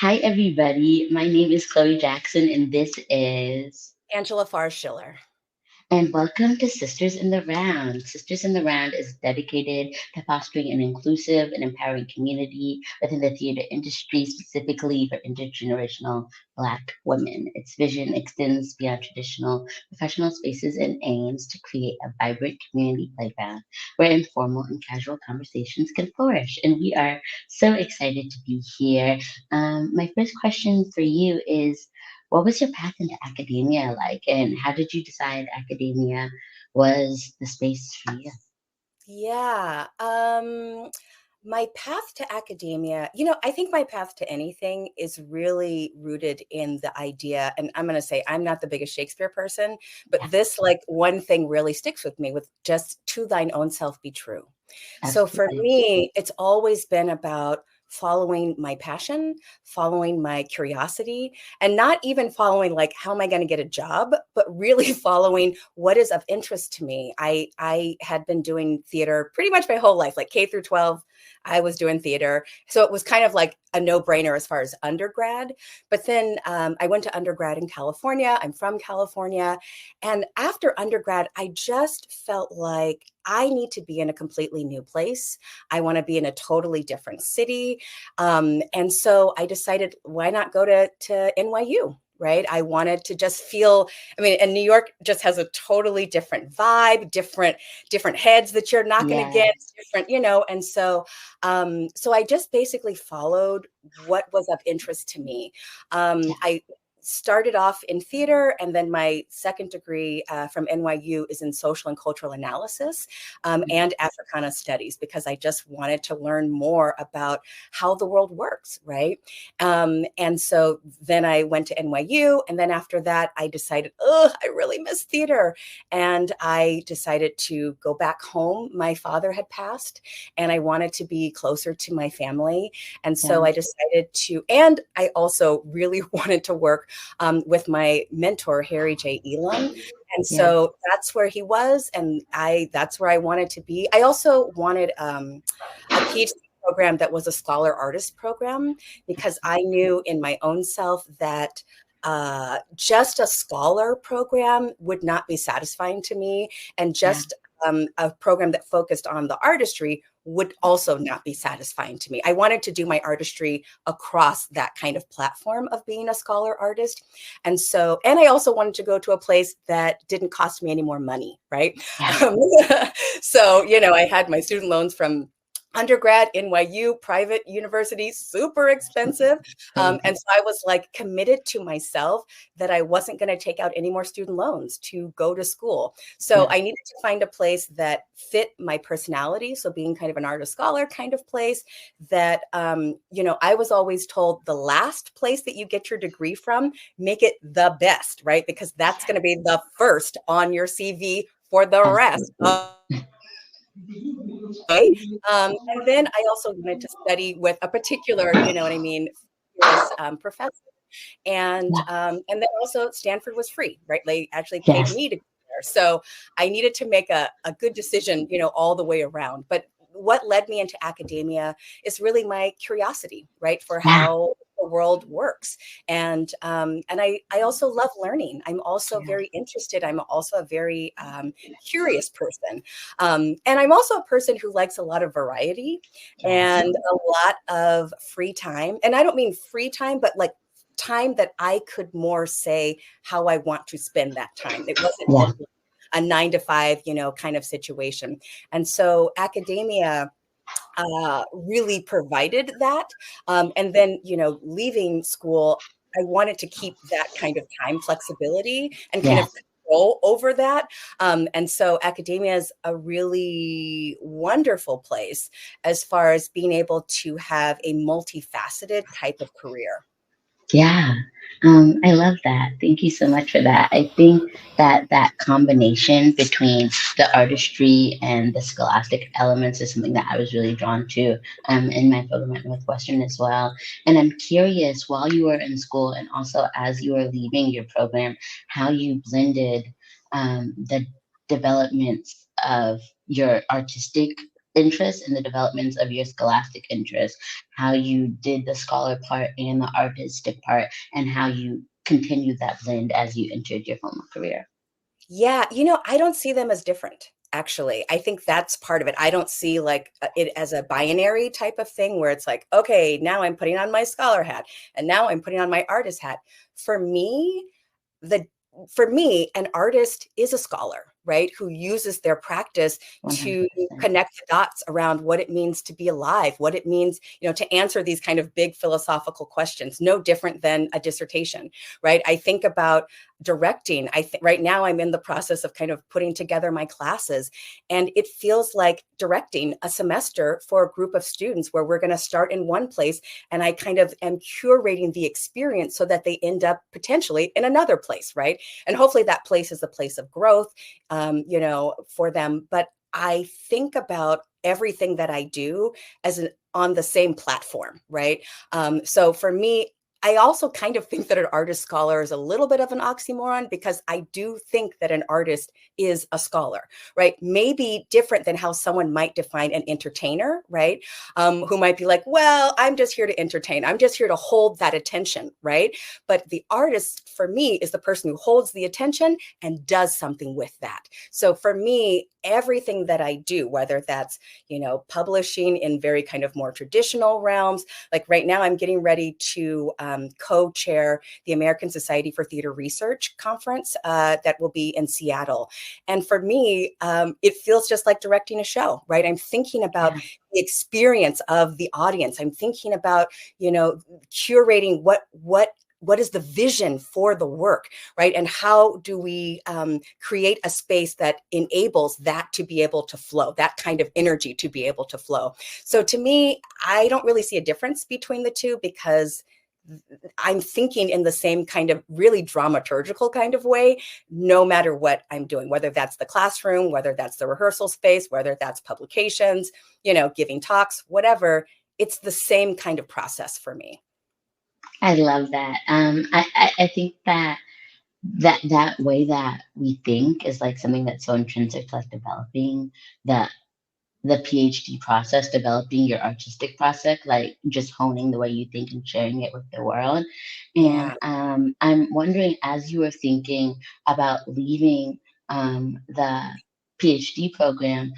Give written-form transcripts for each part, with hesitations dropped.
Hi, everybody. My name is Chloe Jackson, and this is. Angela Farr Schiller. And welcome to Sisters in the Round. Sisters in the Round is dedicated to fostering an inclusive and empowering community within the theater industry, specifically for intergenerational Black women. Its vision extends beyond traditional professional spaces and aims to create a vibrant community playground where informal and casual conversations can flourish. And we are so excited to be here. My first question for you is, what was your path into academia like, and how did you decide academia was the space for you? Yeah. My path to academia, I think my path to anything is really rooted in the idea. And I'm going to say I'm not the biggest Shakespeare person, but Yeah, this, like, one thing really sticks with me, with just to thine own self be true. So for absolutely. me, it's always been about following my passion, following my curiosity, and not even following like, how am I going to get a job, but really following what is of interest to me. I had been doing theater pretty much my whole life, like K through 12. I was doing theater. So it was kind of like a no-brainer as far as undergrad. But then I went to undergrad in California. I'm from California. And after undergrad, I just felt like I need to be in a completely new place. I want to be in a totally different city. And so I decided, why not go to NYU? Right. I wanted to just feel, I mean, and New York just has a totally different vibe, different heads that you're not going to get, Yes. different, and so I just basically followed what was of interest to me. Yeah. I started off in theater, and then my second degree from NYU is in social and cultural analysis and Africana Studies, because I just wanted to learn more about how the world works, right? And so then I went to NYU, and then after that, I decided, I really miss theater, and I decided to go back home. My father had passed, and I wanted to be closer to my family, and so Yeah. I decided to, and I also really wanted to work with my mentor, Harry J. Elam. And Yeah. so that's where he was, and that's where I wanted to be. I also wanted a PhD program that was a scholar artist program, because I knew in my own self that just a scholar program would not be satisfying to me, and Yeah. just a program that focused on the artistry would also not be satisfying to me. I wanted to do my artistry across that kind of platform of being a scholar artist. And so, and I also wanted to go to a place that didn't cost me any more money, right? Yeah. Um, so, I had my student loans from undergrad, NYU, private university, super expensive. And Crazy. so I was like committed to myself that I wasn't going to take out any more student loans to go to school. So Yeah. I needed to find a place that fit my personality. So being kind of an artist scholar kind of place that, I was always told, the last place that you get your degree from, make it the best, right? Because that's going to be the first on your CV for the rest Absolutely. of way. And then I also wanted to study with a particular, you know what I mean, fierce professor. Yeah. And then also Stanford was free, right? They actually paid Yes. me to go there. So I needed to make a good decision, all the way around. But what led me into academia is really my curiosity, right, for Yeah. how the world works. And I also love learning. I'm also Yeah. very interested. I'm also a very curious person. And I'm also a person who likes a lot of variety Yes. and a lot of free time. And I don't mean free time, but like time that I could more say how I want to spend that time. It wasn't Yeah. just a 9 to 5, kind of situation. And so academia really provided that. And then, leaving school, I wanted to keep that kind of time flexibility and kind of Yes. control over that. And so academia is a really wonderful place as far as being able to have a multifaceted type of career. Yeah, I love that. Thank you so much for that. I think that that combination between the artistry and the scholastic elements is something that I was really drawn to in my program at Northwestern as well. And I'm curious, while you were in school and also as you were leaving your program, how you blended the developments of your artistic interest and the developments of your scholastic interest, how you did the scholar part and the artistic part, and how you continued that blend as you entered your formal career. Yeah, I don't see them as different, actually. I think that's part of it. I don't see like it as a binary type of thing where it's like, okay, now I'm putting on my scholar hat and now I'm putting on my artist hat. For me, the for me, an artist is a scholar, right? Who uses their practice to 100%. connect the dots around what it means to be alive, what it means, to answer these kind of big philosophical questions, no different than a dissertation, right? I think about directing. Right now I'm in the process of kind of putting together my classes, and it feels like directing a semester for a group of students where we're going to start in one place and I kind of am curating the experience so that they end up potentially in another place, right? And hopefully that place is a place of growth, for them. But I think about everything that I do as on the same platform, right? So for me, I also kind of think that an artist scholar is a little bit of an oxymoron, because I do think that an artist is a scholar, right? Maybe different than how someone might define an entertainer, right? Who might be like, well, I'm just here to entertain. I'm just here to hold that attention, right? But the artist, for me, is the person who holds the attention and does something with that. So for me, everything that I do, whether that's, publishing in very kind of more traditional realms, like right now I'm getting ready to co-chair the American Society for Theater Research conference that will be in Seattle. And for me, it feels just like directing a show, right? I'm thinking about the experience of the audience. I'm thinking about, curating what is the vision for the work, right? And how do we create a space that enables that to be able to flow, that kind of energy to be able to flow? So to me, I don't really see a difference between the two, because I'm thinking in the same kind of really dramaturgical kind of way, no matter what I'm doing, whether that's the classroom, whether that's the rehearsal space, whether that's publications, giving talks, whatever. It's the same kind of process for me. I love that. I think that way that we think is like something that's so intrinsic to like developing the the PhD process, developing your artistic process, like just honing the way you think and sharing it with the world. And Yeah. I'm wondering, as you were thinking about leaving the PhD program,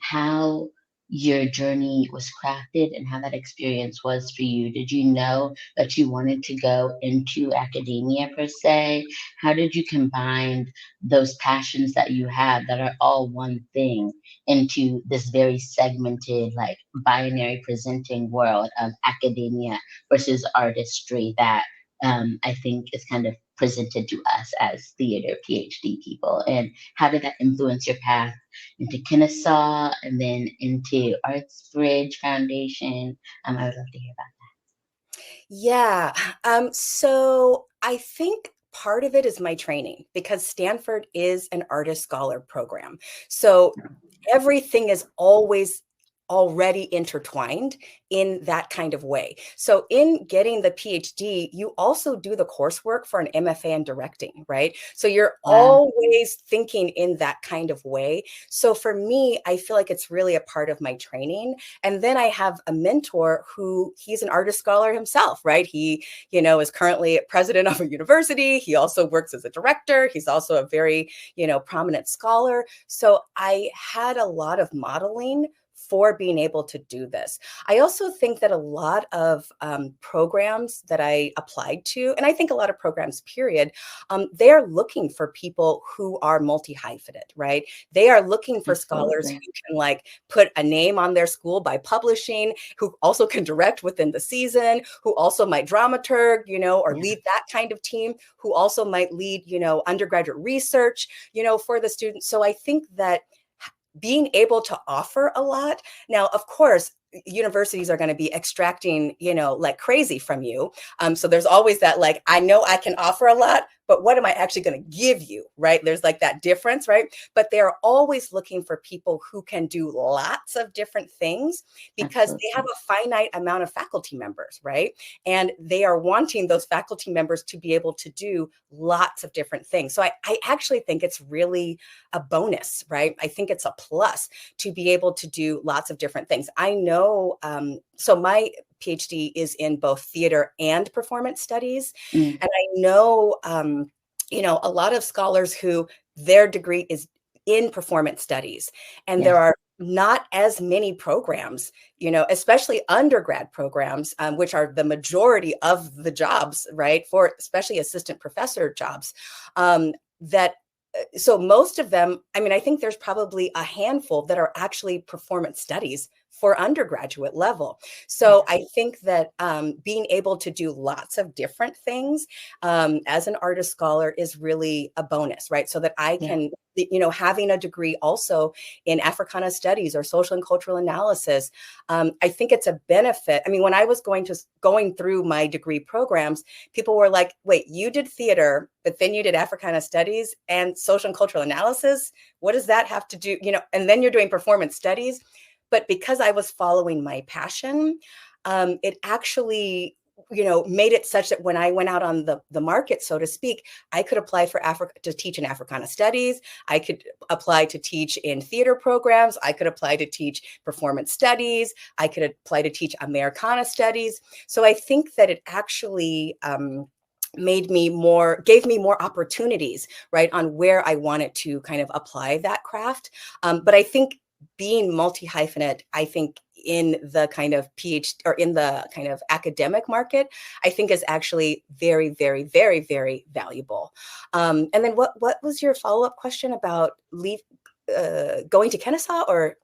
how your journey was crafted and how that experience was for you. Did you know that you wanted to go into academia per se? How did you combine those passions that you have that are all one thing into this very segmented, like binary presenting world of academia versus artistry that I think is kind of presented to us as theater PhD people? And how did that influence your path into Kennesaw and then into ArtsBridge Foundation? I would love to hear about Yeah. So I think part of it is my training, because Stanford is an artist scholar program. So everything is always already intertwined in that kind of way. So in getting the PhD, you also do the coursework for an MFA in directing, right? So you're that. Wow. always thinking in that kind of way. So for me, I feel like it's really a part of my training. And then I have a mentor who he's an artist scholar himself, right? He, is currently president of a university. He also works as a director. He's also a very, prominent scholar. So I had a lot of modeling for being able to do this. I also think that a lot of programs that I applied to, and I think a lot of programs, period, they are looking for people who are multi-hyphenate, right? They are looking for scholars who Absolutely. can like put a name on their school by publishing, who also can direct within the season, who also might dramaturg, or Yeah. lead that kind of team, who also might lead, undergraduate research, for the students. So I think that being able to offer a lot. Now, of course, universities are going to be extracting, like crazy from you. So there's always that, like, I know I can offer a lot, but what am I actually going to give you, right? There's like that difference, right? But they're always looking for people who can do lots of different things because they have Absolutely. a finite amount of faculty members, right? And they are wanting those faculty members to be able to do lots of different things. So I actually think it's really a bonus, right? I think it's a plus to be able to do lots of different things. I know, so my PhD is in both theater and performance studies. Mm, And I know, a lot of scholars who their degree is in performance studies, and there yes. are not as many programs, especially undergrad programs, which are the majority of the jobs, right? For especially assistant professor jobs, that so most of them, I mean, I think there's probably a handful that are actually performance studies for undergraduate level. So Yes. I think that being able to do lots of different things as an artist scholar is really a bonus, right? So that I Yeah. can, having a degree also in Africana Studies or social and cultural analysis, I think it's a benefit. I mean, when I was going through my degree programs, people were like, wait, you did theater, but then you did Africana Studies and social and cultural analysis. What does that have to do? And then you're doing performance studies. But because I was following my passion, it actually, made it such that when I went out on the market, so to speak, I could apply for to teach in Africana Studies. I could apply to teach in theater programs. I could apply to teach performance studies. I could apply to teach Americana Studies. So I think that it actually gave me more opportunities, right, on where I wanted to kind of apply that craft. But I think being multi-hyphenate, I think in the kind of PhD or in the kind of academic market, I think is actually very, very, very, very valuable. And then what was your follow-up question about going to Kennesaw or?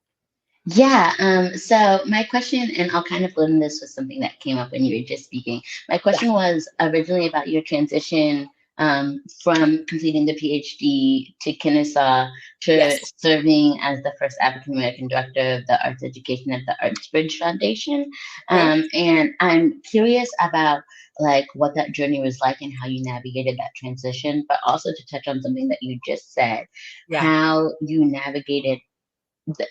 Yeah, so my question, and I'll kind of blend this with something that came up when you were just speaking. My Yeah. question was originally about your transition from completing the PhD to Kennesaw to Yes. serving as the first African American director of the arts education at the ArtsBridge Foundation. Mhm. And I'm curious about like what that journey was like and how you navigated that transition, but also to touch on something that you just said, Yeah. how you navigated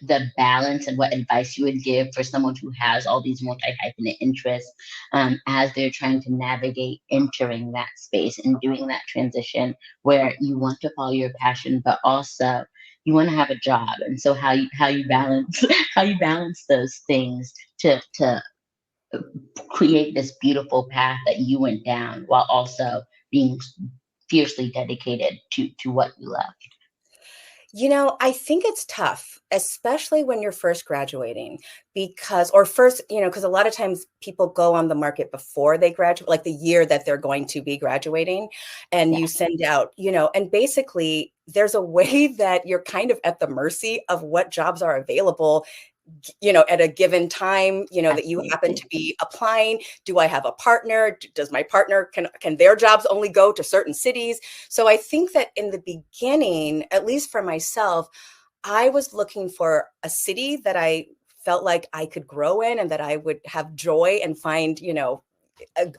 the balance and what advice you would give for someone who has all these multi-hyphenate interests as they're trying to navigate entering that space and doing that transition where you want to follow your passion but also you want to have a job, and so how you balance how you balance those things to create this beautiful path that you went down while also being fiercely dedicated to what you love. I think it's tough, especially when you're first graduating because a lot of times people go on the market before they graduate, like the year that they're going to be graduating, and Yeah, you send out, and basically there's a way that you're kind of at the mercy of what jobs are available at a given time, that you happen absolutely. to be applying. Do I have a partner? Does my partner, can their jobs only go to certain cities? So I think that in the beginning, at least for myself, I was looking for a city that I felt like I could grow in and that I would have joy and find,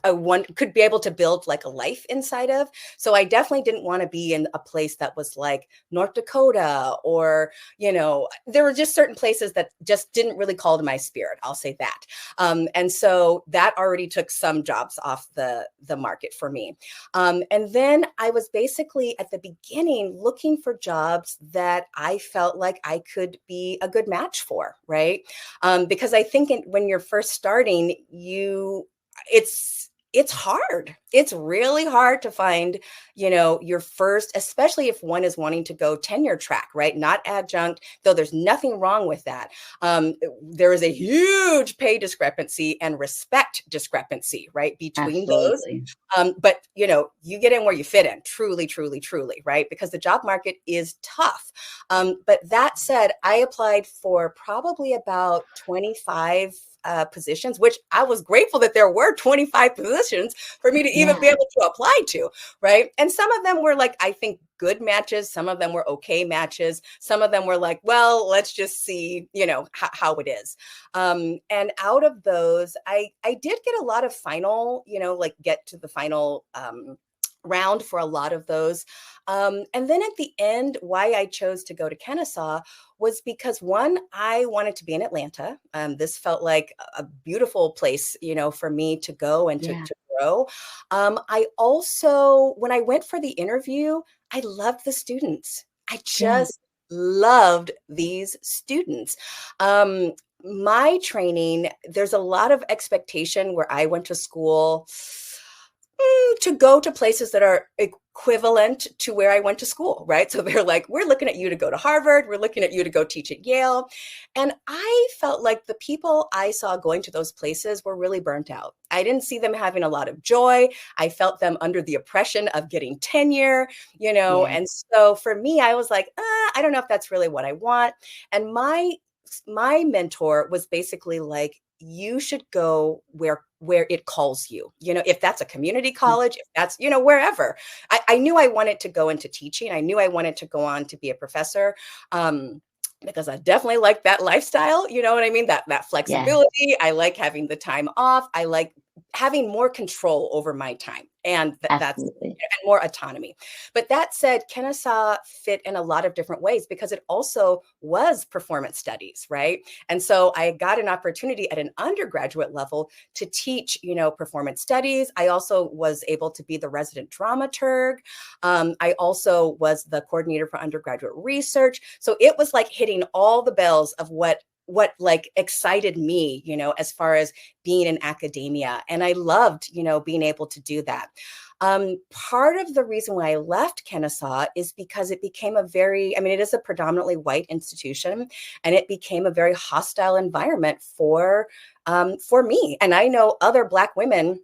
a one could be able to build like a life inside of. So I definitely didn't want to be in a place that was like North Dakota or, there were just certain places that just didn't really call to my spirit. I'll say that. And so that already took some jobs off the market for me. And then I was basically at the beginning looking for jobs that I felt like I could be a good match for, right? Because I think when you're first starting, it's hard. It's really hard to find, your first, especially if one is wanting to go tenure track, right? Not adjunct, though there's nothing wrong with that. There is a huge pay discrepancy and respect discrepancy, right, between those. Absolutely. But you get in where you fit in, truly, truly, truly, right? Because the job market is tough. But that said, I applied for probably about 25 positions, which I was grateful that there were 25 positions for me to even be Yeah, able to apply to, right? And some of them were like, I think, good matches. Some of them were okay matches. Some of them were like, well, let's just see, how it is. And out of those, I did get a lot of final, like get to the final round for a lot of those. And then at the end, why I chose to go to Kennesaw was because, one, I wanted to be in Atlanta. This felt like a beautiful place, for me to go and Yeah. to grow. I also, when I went for the interview, I loved the students. I Yeah. just loved these students. My training, there's a lot of expectation where I went to school to go to places that are equivalent to where I went to school, right? So they're like, we're looking at you to go to Harvard. We're looking at you to go teach at Yale. And I felt like the people I saw going to those places were really burnt out. I didn't see them having a lot of joy. I felt them under the oppression of getting tenure, Yeah. and so for me, I was like, I don't know if that's really what I want. And my mentor was basically like, you should go where it calls you, if that's a community college, if that's, wherever. I knew I wanted to go into teaching. I knew I wanted to go on to be a professor. Because I definitely like that lifestyle, you know what I mean? That Yeah. flexibility. I like having the time off. I like having more control over my time, and that's Absolutely. and more autonomy. But that said, Kennesaw fit in a lot of different ways because it also was performance studies, right? And so I got an opportunity at an undergraduate level to teach, performance studies. I also was able to be the resident dramaturg. I also was the coordinator for undergraduate research. So it was like hitting all the bells of what like excited me, as far as being in academia. And I loved, being able to do that. Part of the reason why I left Kennesaw is because it became it is a predominantly white institution, and it became a very hostile environment for me. And I know other Black women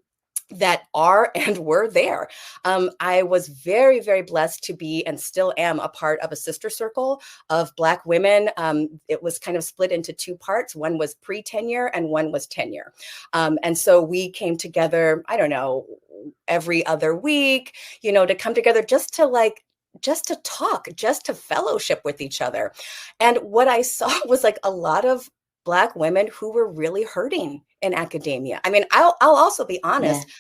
that are and were there. I was very, very blessed to be, and still am, a part of a sister circle of Black women. It was kind of split into two parts. One was pre-tenure and one was tenure. And so we came together, I don't know, every other week, to come together just to talk, just to fellowship with each other. And what I saw was like a lot of Black women who were really hurting in academia. I mean, I'll also be honest. Yeah.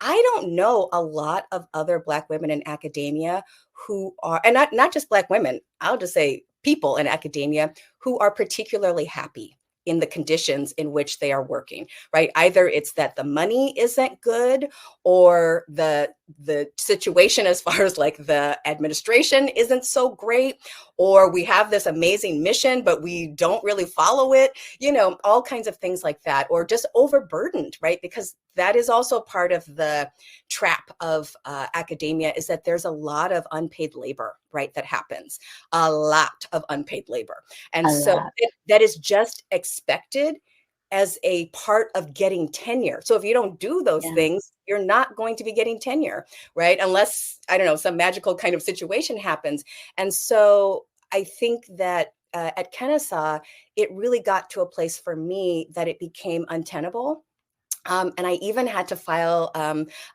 I don't know a lot of other Black women in academia who are, and not just Black women, I'll just say people in academia who are particularly happy in the conditions in which they are working, right? Either it's that the money isn't good, or the situation as far as like the administration isn't so great, or we have this amazing mission, but we don't really follow it, all kinds of things like that, or just overburdened, right? Because that is also part of the trap of academia, is that there's a lot of unpaid labor, right? That happens, a lot of unpaid labor. And A so lot. that is just expected as a part of getting tenure. So if you don't do those Yeah. things, you're not going to be getting tenure, right? Unless, I don't know, some magical kind of situation happens. And so I think that at Kennesaw, it really got to a place for me that it became untenable. And I even had to file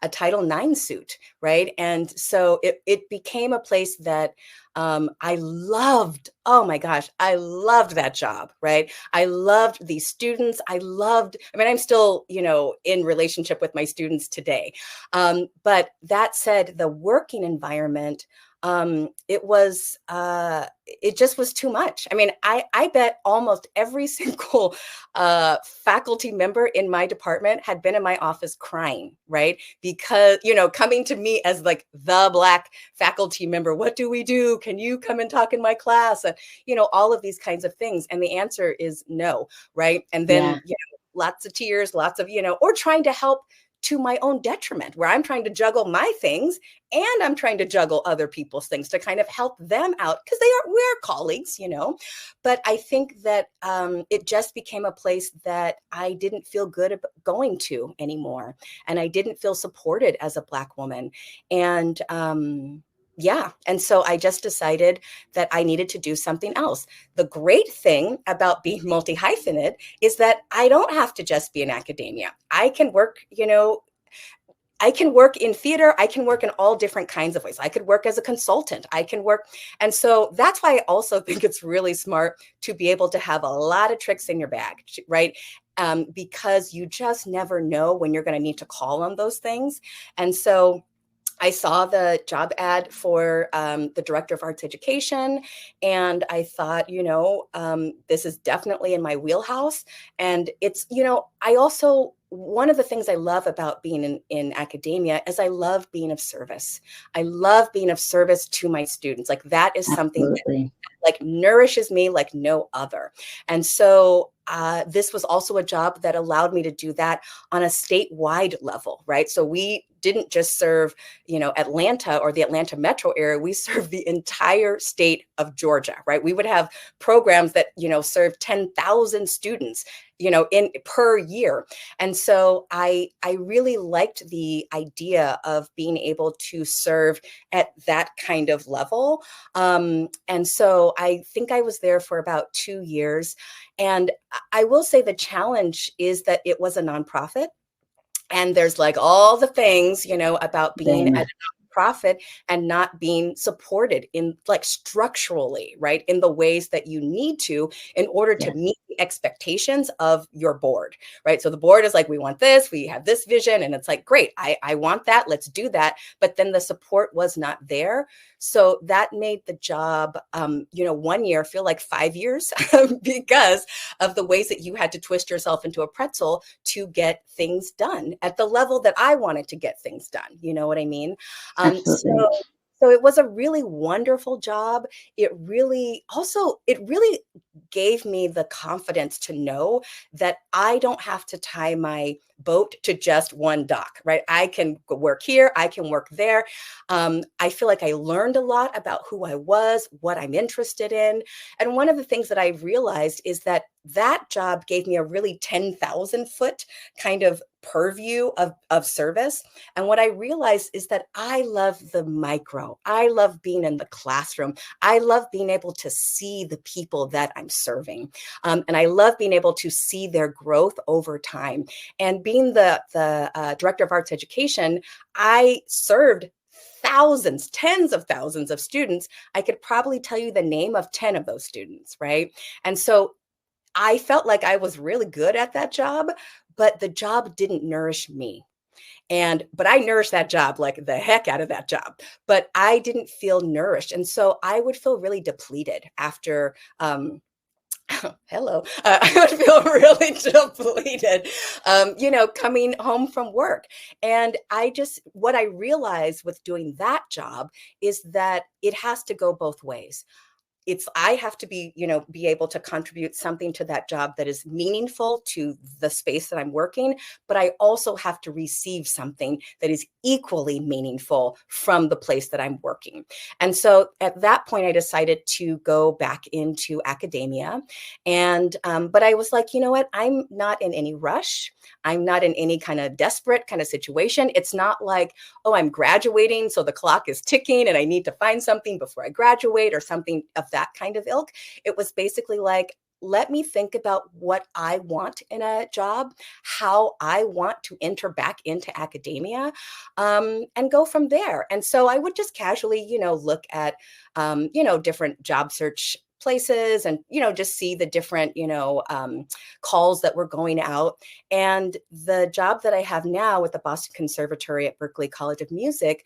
a Title IX suit, right? And so it became a place that I loved. Oh my gosh, I loved that job, right? I loved these students. I'm still, in relationship with my students today. But that said, the working environment, it just was too much. I mean, I bet almost every single faculty member in my department had been in my office crying, right? Because, coming to me as like the Black faculty member, what do we do? Can you come and talk in my class? And, all of these kinds of things. And the answer is no, right? And then, Yeah. lots of tears, lots of, or trying to help to my own detriment, where I'm trying to juggle my things and I'm trying to juggle other people's things to kind of help them out, because we're colleagues, But I think that it just became a place that I didn't feel good about going to anymore. And I didn't feel supported as a Black woman. And yeah. And so I just decided that I needed to do something else. The great thing about being multi-hyphenate is that I don't have to just be in academia. I can work, I can work in theater. I can work in all different kinds of ways. I could work as a consultant. I can work. And so that's why I also think it's really smart to be able to have a lot of tricks in your bag, right? Because you just never know when you're going to need to call on those things. And so I saw the job ad for the director of arts education, and I thought, this is definitely in my wheelhouse. And it's, I also, one of the things I love about being in academia is I love being of service. I love being of service to my students. Like that is something that Absolutely. like nourishes me like no other. And so this was also a job that allowed me to do that on a statewide level, right? So we didn't just serve, Atlanta or the Atlanta metro area. We served the entire state of Georgia, right? We would have programs that, served 10,000 students, in per year. And so I really liked the idea of being able to serve at that kind of level. And so I think I was there for about 2 years. And I will say the challenge is that it was a nonprofit. And there's like all the things, about being at a nonprofit and not being supported in like structurally, right? In the ways that you need to in order to meet the expectations of your board, right? So the board is like, we want this, we have this vision. And it's like, great, I want that, let's do that. But then the support was not there. So that made the job, 1 year feel like 5 years because of the ways that you had to twist yourself into a pretzel to get things done at the level that I wanted to get things done. You know what I mean? Absolutely. So it was a really wonderful job. It really gave me the confidence to know that I don't have to tie my boat to just one dock, right? I can work here, I can work there. I feel like I learned a lot about who I was, what I'm interested in. And one of the things that I realized is that that job gave me a really 10,000 foot kind of purview of service. And what I realized is that I love the micro. I love being in the classroom. I love being able to see the people that I'm serving. And I love being able to see their growth over time. And being the director of arts education, I served thousands, tens of thousands of students. I could probably tell you the name of 10 of those students, right? And so I felt like I was really good at that job, but the job didn't nourish me. But I nourished that job, like the heck out of that job, but I didn't feel nourished. And so I would feel really depleted after, hello, I would feel really depleted, coming home from work. And what I realized with doing that job is that it has to go both ways. I have to be able to contribute something to that job that is meaningful to the space that I'm working, but I also have to receive something that is equally meaningful from the place that I'm working. And so at that point, I decided to go back into academia. But I was like, you know what? I'm not in any rush. I'm not in any kind of desperate kind of situation. It's not like, oh, I'm graduating, so the clock is ticking and I need to find something before I graduate or something of that kind of ilk. It was basically like, let me think about what I want in a job, how I want to enter back into academia, and go from there. And so I would just casually, look at, different job search places and, just see the different, calls that were going out. And the job that I have now with the Boston Conservatory at Berklee College of Music,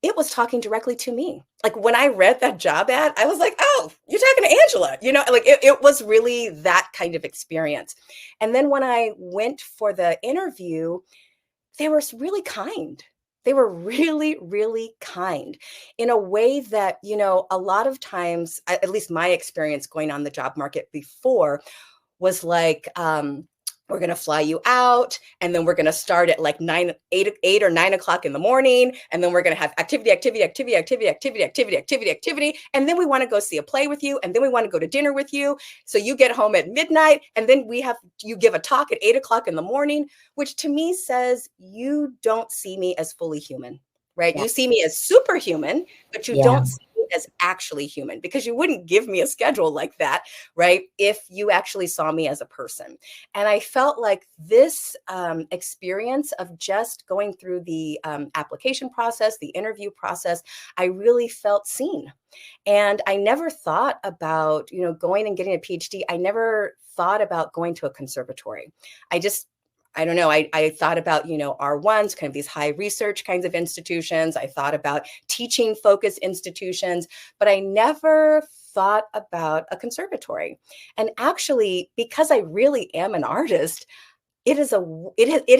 it was talking directly to me. Like when I read that job ad, I was like, oh, you're talking to Angela, like it was really that kind of experience. And then when I went for the interview, they were really kind. They were really, really kind in a way that, a lot of times, at least my experience going on the job market before was like, we're going to fly you out, and then we're going to start at like 8 or 9 o'clock in the morning. And then we're going to have activity. And then we want to go see a play with you. And then we want to go to dinner with you. So you get home at midnight, and then you give a talk at 8 o'clock in the morning, which to me says you don't see me as fully human, right? Yeah. You see me as superhuman, but you don't see me as actually human, because you wouldn't give me a schedule like that, right? If you actually saw me as a person. And I felt like this experience of just going through the application process, the interview process, I really felt seen. And I never thought about, going and getting a PhD. I never thought about going to a conservatory. I don't know, I thought about, R1s, kind of these high research kinds of institutions. I thought about teaching focused institutions, but I never thought about a conservatory. And actually, because I really am an artist, it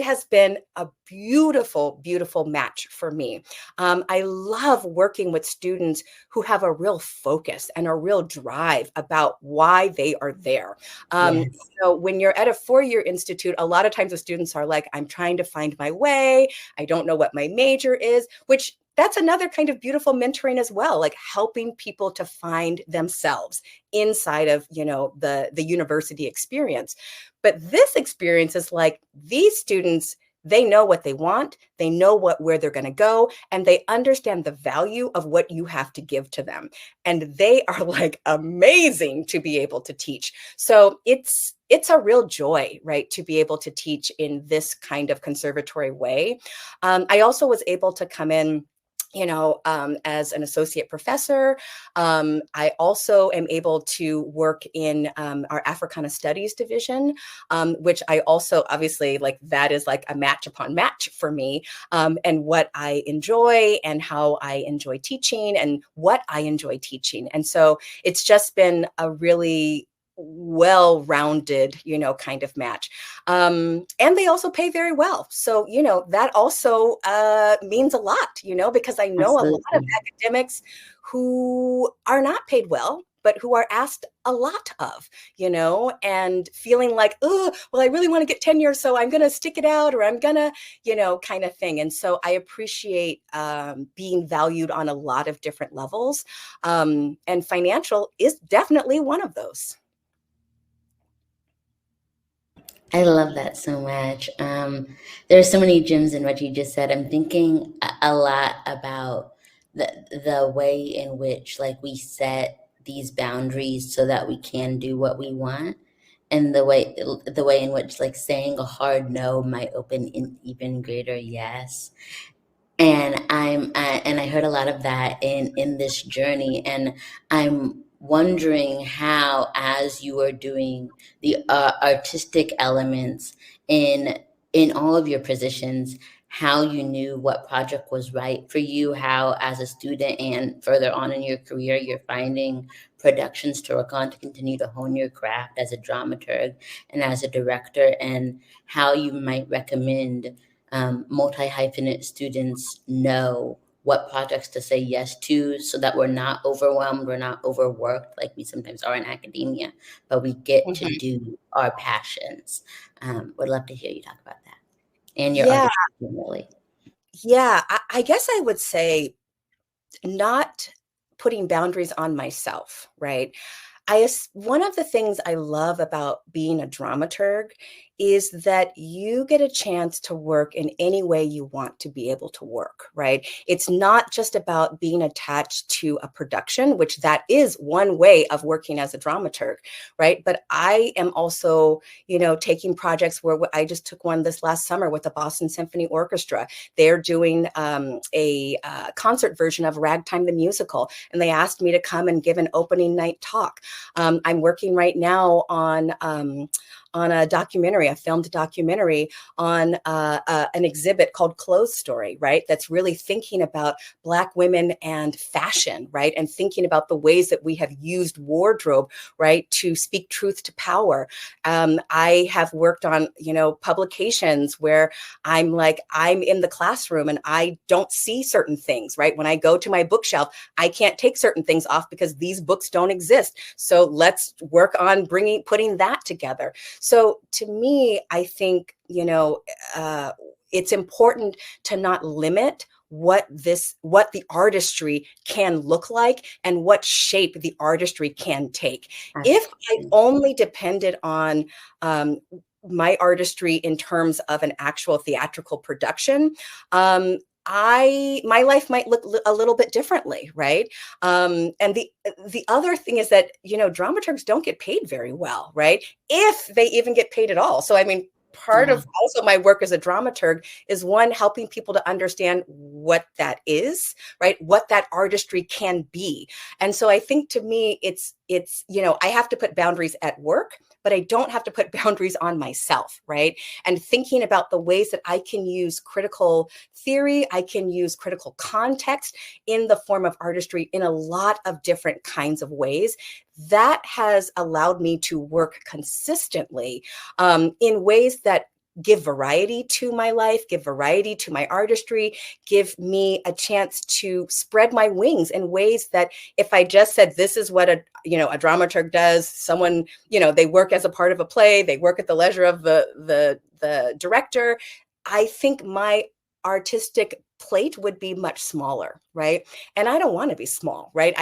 has been a beautiful, beautiful match for me. I love working with students who have a real focus and a real drive about why they are there. Yes. So when you're at a four-year institute, a lot of times the students are like, I'm trying to find my way. I don't know what my major is, which that's another kind of beautiful mentoring as well, like helping people to find themselves inside of, the university experience. But this experience is like these students, they know what they want, they know where they're going to go, and they understand the value of what you have to give to them. And they are like amazing to be able to teach. So it's a real joy, right, to be able to teach in this kind of conservatory way. I also was able to come in as an associate professor. I also am able to work in our Africana Studies division, which I also obviously like that is like a match upon match for me, and what I enjoy and how I enjoy teaching and what I enjoy teaching. And so it's just been a really well-rounded, kind of match. And they also pay very well. So, that also means a lot, because I know a lot of Absolutely. academics who are not paid well, but who are asked a lot of, and feeling like, oh, well, I really want to get tenure, so I'm going to stick it out, or I'm going to, kind of thing. And so I appreciate being valued on a lot of different levels. And financial is definitely one of those. I love that so much. There are so many gems in what you just said. I'm thinking a lot about the way in which like we set these boundaries so that we can do what we want, and the way in which like saying a hard no might open an even greater yes. And I heard a lot of that in this journey, and I'm wondering how, as you are doing the artistic elements in all of your positions, how you knew what project was right for you, how as a student and further on in your career you're finding productions to work on to continue to hone your craft as a dramaturg and as a director, and how you might recommend multi-hyphenate students know what projects to say yes to so that we're not overwhelmed, we're not overworked like we sometimes are in academia, but we get to Mhm. do our passions. Would love to hear you talk about that and your Yeah, artistry generally. yeah. I guess I would say not putting boundaries on myself, right? One of the things I love about being a dramaturg is that you get a chance to work in any way you want to be able to work, right? It's not just about being attached to a production, which that is one way of working as a dramaturg, right? But I am also, taking projects where I just took one this last summer with the Boston Symphony Orchestra. They're doing a concert version of Ragtime the Musical, and they asked me to come and give an opening night talk. I'm working right now on a documentary, a filmed documentary on an exhibit called Clothes Story, right? That's really thinking about Black women and fashion, right? And thinking about the ways that we have used wardrobe, right, to speak truth to power. I have worked on, publications where I'm in the classroom and I don't see certain things, right? When I go to my bookshelf, I can't take certain things off because these books don't exist. So let's work on putting that together. So to me, I think, it's important to not limit what the artistry can look like and what shape the artistry can take. If I Absolutely. only depended on my artistry in terms of an actual theatrical production, my life might look a little bit differently, right? And the other thing is that dramaturgs don't get paid very well, right? If they even get paid at all. So I mean, part Yeah. of also my work as a dramaturg is one, helping people to understand what that is, right? What that artistry can be. And so I think to me, it's I have to put boundaries at work, but I don't have to put boundaries on myself, right? And thinking about the ways that I can use critical theory, I can use critical context in the form of artistry in a lot of different kinds of ways. That has allowed me to work consistently in ways that give variety to my life, give variety to my artistry, give me a chance to spread my wings in ways that if I just said, this is what a dramaturg does, someone, they work as a part of a play, they work at the leisure of the director, I think my artistic plate would be much smaller, right? And I don't want to be small, right?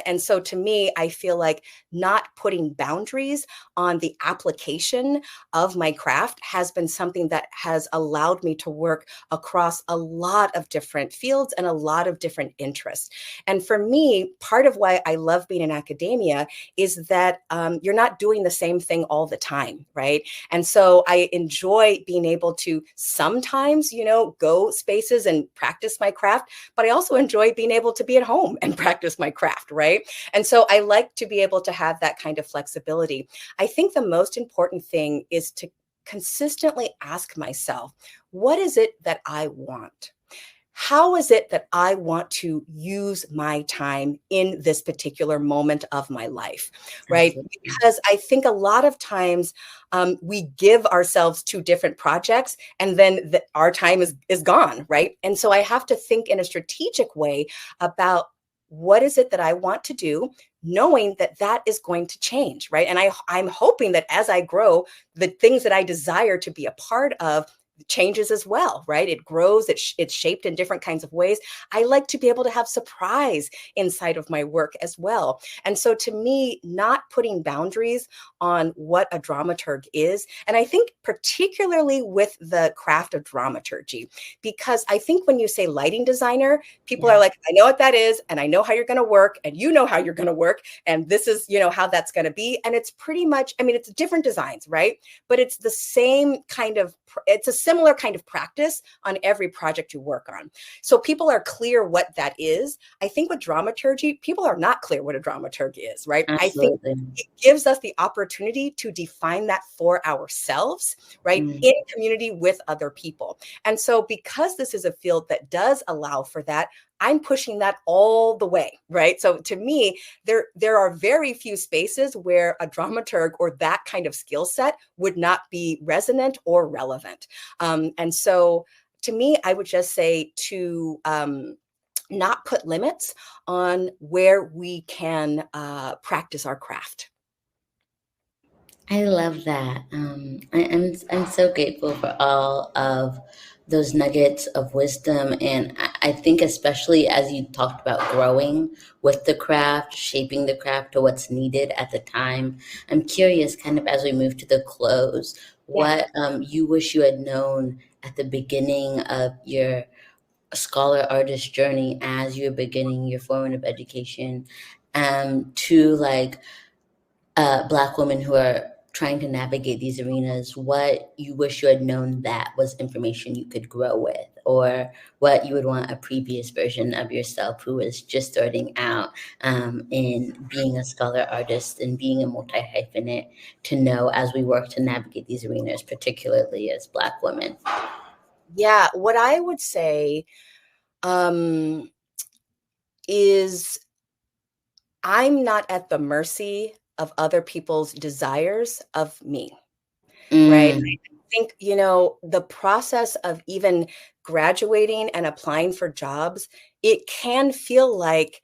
And so to me, I feel like not putting boundaries on the application of my craft has been something that has allowed me to work across a lot of different fields and a lot of different interests. And for me, part of why I love being in academia is that you're not doing the same thing all the time, right? And so I enjoy being able to sometimes, go spaces and practice my craft, but I also enjoy being able to be at home and practice my craft, right? And so I like to be able to have that kind of flexibility. I think the most important thing is to consistently ask myself, what is it that I want? How is it that I want to use my time in this particular moment of my life, right? Absolutely. Because I think a lot of times we give ourselves to different projects and then our time is gone, right? And so I have to think in a strategic way about what is it that I want to do, knowing that that is going to change, right? And I'm hoping that as I grow, the things that I desire to be a part of changes as well, right? It grows, it's shaped in different kinds of ways. I like to be able to have surprise inside of my work as well. And so to me, not putting boundaries on what a dramaturg is, and I think particularly with the craft of dramaturgy, because I think when you say lighting designer, people are like, I know what that is, and I know how you're going to work, and you know how you're going to work, and this is, how that's going to be. And it's pretty much, it's different designs, right? But it's the same kind of, it's a similar kind of practice on every project you work on. So people are clear what that is. I think with dramaturgy, people are not clear what a dramaturg is, right? Absolutely. I think it gives us the opportunity to define that for ourselves, right? In community with other people. And so because this is a field that does allow for that, I'm pushing that all the way, right? So to me, there are very few spaces where a dramaturg or that kind of skill set would not be resonant or relevant. And so to me, I would just say to not put limits on where we can practice our craft. I love that. I'm so grateful for all of those nuggets of wisdom, and I think especially as you talked about growing with the craft, shaping the craft to what's needed at the time. I'm curious, kind of as we move to the close, what you wish you had known at the beginning of your scholar artist journey as you're beginning your formative education, to like Black women who are trying to navigate these arenas, what you wish you had known that was information you could grow with, or what you would want a previous version of yourself who was just starting out in being a scholar artist and being a multi-hyphenate to know as we work to navigate these arenas, particularly as Black women. Yeah, what I would say is I'm not at the mercy of other people's desires of me, right? I think, the process of even graduating and applying for jobs, it can feel like,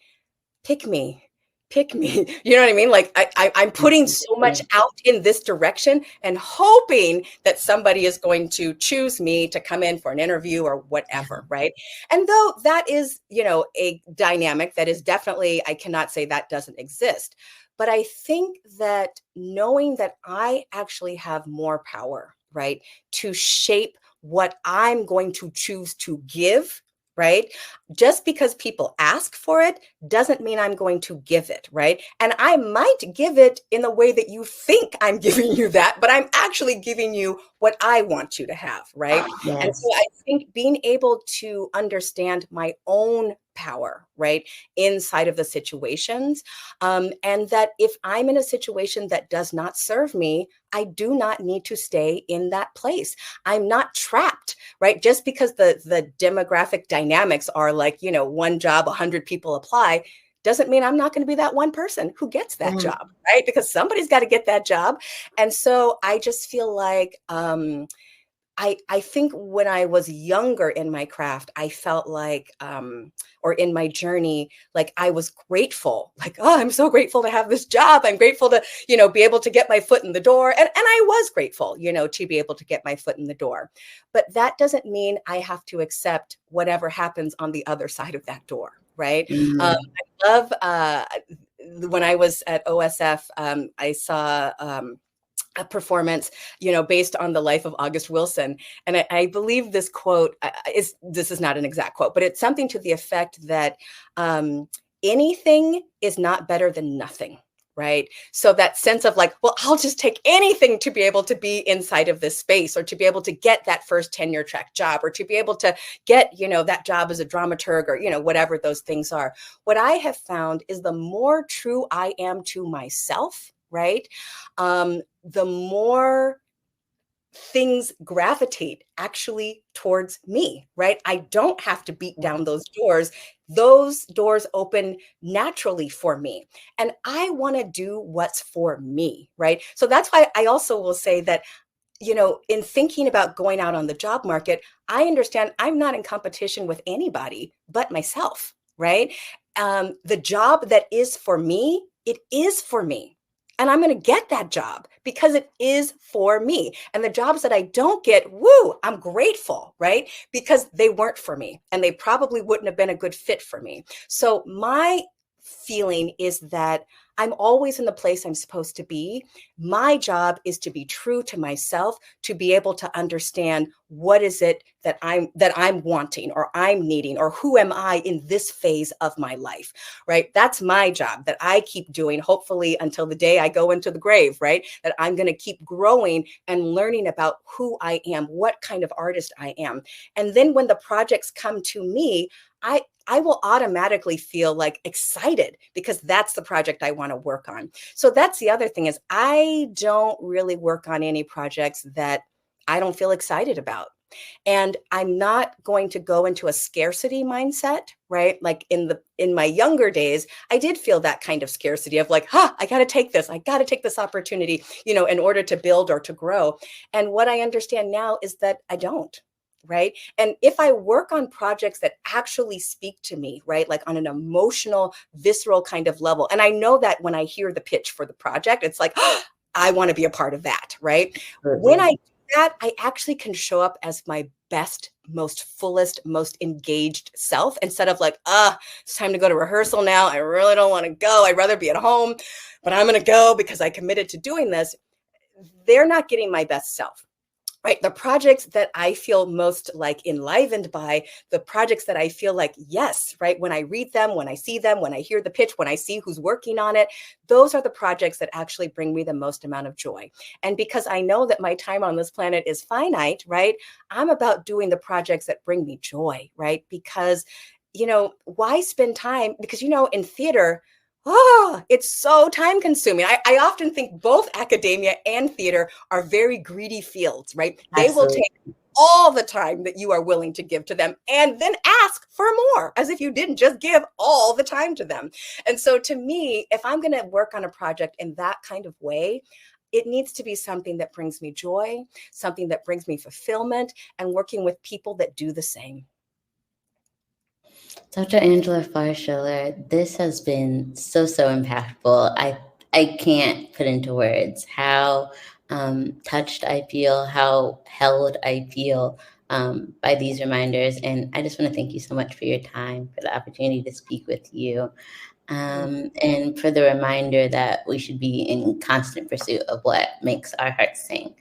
pick me, pick me. You know what I mean? Like I'm putting so much out in this direction and hoping that somebody is going to choose me to come in for an interview or whatever, right? And though that is, a dynamic that is definitely, I cannot say that doesn't exist. But I think that knowing that I actually have more power, right, to shape what I'm going to choose to give, right? just because people ask for it doesn't mean I'm going to give it, right? And I might give it in the way that you think I'm giving you that, but I'm actually giving you what I want you to have, right? Yes. And so I think being able to understand my own power, right, inside of the situations, and that if I'm in a situation that does not serve me, I do not need to stay in that place. I'm not trapped, right? Just because the demographic dynamics are like, one job, 100 people apply, doesn't mean I'm not going to be that one person who gets that job, right? Because somebody's got to get that job. And so I just feel like, I think when I was younger in my craft, I felt like, or in my journey, like I was grateful, like, oh, I'm so grateful to have this job. I'm grateful to, be able to get my foot in the door. And I was grateful, to be able to get my foot in the door. But that doesn't mean I have to accept whatever happens on the other side of that door, right? I love, when I was at OSF, I saw, a performance, based on the life of August Wilson. And I believe this quote this is not an exact quote, but it's something to the effect that anything is not better than nothing. Right. So that sense of like, well, I'll just take anything to be able to be inside of this space, or to be able to get that first tenure track job, or to be able to get, that job as a dramaturg, or, whatever those things are. What I have found is the more true I am to myself, right, the more things gravitate actually towards me, right? I don't have to beat down those doors. Those doors open naturally for me. And I want to do what's for me, right? So that's why I also will say that, in thinking about going out on the job market, I understand I'm not in competition with anybody but myself, right? The job that is for me, it is for me. And I'm going to get that job because it is for me. And the jobs that I don't get, I'm grateful, right? Because they weren't for me, and they probably wouldn't have been a good fit for me. So my feeling is that I'm always in the place I'm supposed to be. My job is to be true to myself, to be able to understand what is it that I'm wanting, or I'm needing, or who am I in this phase of my life, right? That's my job that I keep doing, hopefully until the day I go into the grave, right? That I'm going to keep growing and learning about who I am, what kind of artist I am. And then when the projects come to me, I will automatically feel like excited, because that's the project I want to work on. So that's the other thing, is I don't really work on any projects that I don't feel excited about. And I'm not going to go into a scarcity mindset, right? Like in my younger days, I did feel that kind of scarcity of like, I got to take this. I got to take this opportunity, in order to build or to grow. And what I understand now is that I don't. Right. And if I work on projects that actually speak to me, right, like on an emotional, visceral kind of level, and I know that when I hear the pitch for the project, it's like, I want to be a part of that. Right. When I do that, I actually can show up as my best, most fullest, most engaged self, instead of like, it's time to go to rehearsal now. I really don't want to go. I'd rather be at home, but I'm going to go because I committed to doing this. They're not getting my best self. Right. The projects that I feel most like enlivened by, the projects that I feel like, yes, right, when I read them, when I see them, when I hear the pitch, when I see who's working on it, those are the projects that actually bring me the most amount of joy. And because I know that my time on this planet is finite, right, I'm about doing the projects that bring me joy, right? Because, why spend time? Because, in theater, it's so time consuming. I often think both academia and theater are very greedy fields, right? They will take all the time that you are willing to give to them and then ask for more, as if you didn't just give all the time to them. And so to me, if I'm going to work on a project in that kind of way, it needs to be something that brings me joy, something that brings me fulfillment, and working with people that do the same. Dr. Angela Farr Schiller, this has been so impactful. I can't put into words how touched I feel, how held I feel by these reminders. And I just want to thank you so much for your time, for the opportunity to speak with you, and for the reminder that we should be in constant pursuit of what makes our hearts sing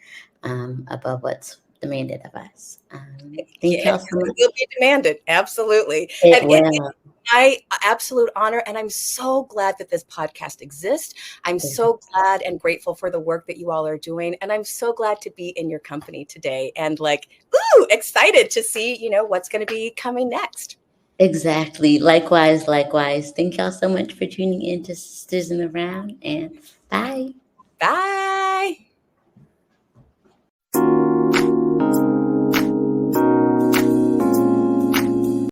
above what's demanded of us. Thank Yeah, y'all so much. it will be demanded. Absolutely. It And will. my absolute honor. And I'm so glad that this podcast exists. I'm so glad and grateful for the work that you all are doing. And I'm so glad to be in your company today and like, ooh, excited to see, what's going to be coming next. Exactly. Likewise, likewise. Thank y'all so much for tuning in to Sisters in the Round, and bye. Bye.